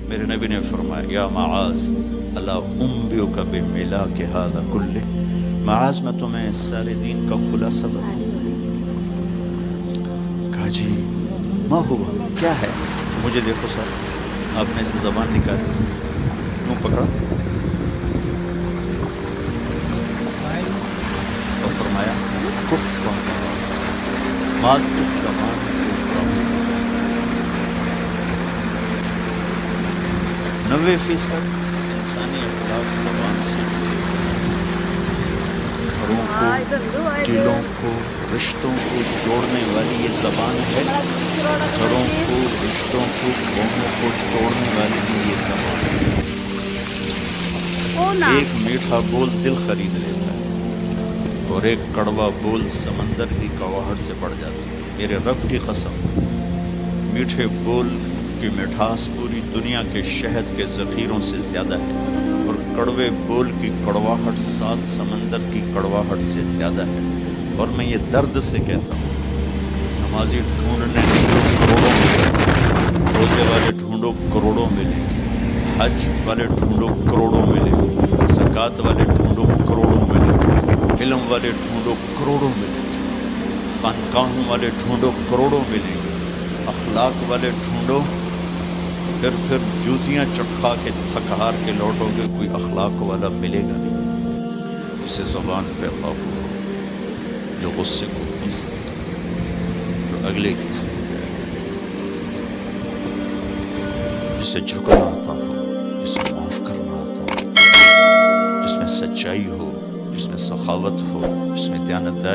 میرے نبی نے فرمایا یا معاذ الا انبئک بملاک ھذا کلہ، معاذ میں تمہیں اس سارے دین کا خلاصہ بتاؤں؟ کہا جی ما ہوا، کیا ہے؟ مجھے دیکھو سر، آپ نے سے زبان نکالی، کیوں پکڑا؟ اور فرمایا کف، معاذ اس زبان کو 90% انسانی اخلاق زبان سے، گھروں کو، دلوں کو، رشتوں کو جوڑنے والی یہ زبان ہے، گھروں کو، رشتوں کو، قوموں کو توڑنے والی بھی یہ زبان ہے۔ ایک میٹھا بول دل خرید لیتا ہے اور ایک کڑوا بول سمندر کی کڑواہٹ سے بڑھ جاتی ہے۔ میرے رب کی قسم، میٹھے بول کی مٹھاس پوری دنیا کے شہد کے ذخیروں سے زیادہ ہے، اور کڑوے بول کی کڑواہٹ 7 سمندر کی کڑواہٹ سے زیادہ ہے۔ اور میں یہ درد سے کہتا ہوں، نمازی ڈھونڈنے کروڑوں ملے، روزے والے ڈھونڈو کروڑوں ملے، حج والے ڈھونڈو کروڑوں ملے، زکوٰۃ والے ڈھونڈو کروڑوں ملے، علم والے ڈھونڈو کروڑوں ملے، خانقاہوں والے ڈھونڈو کروڑوں ملیں گے، اخلاق والے ڈھونڈو، پھر جوتیاں چٹخا کے تھک ہار کے لوٹو گے، کوئی اخلاق والا ملے گا نہیں۔ اسے زبان پہ قابو ہو، جو غصے کو پی سکے، جو اگلے کی سمجھ جائے، جسے جھکنا آتا ہو، جسے معاف کرنا آتا ہو، جس میں سچائی ہو، جس میں سخاوت ہو، جس میں دیانتداری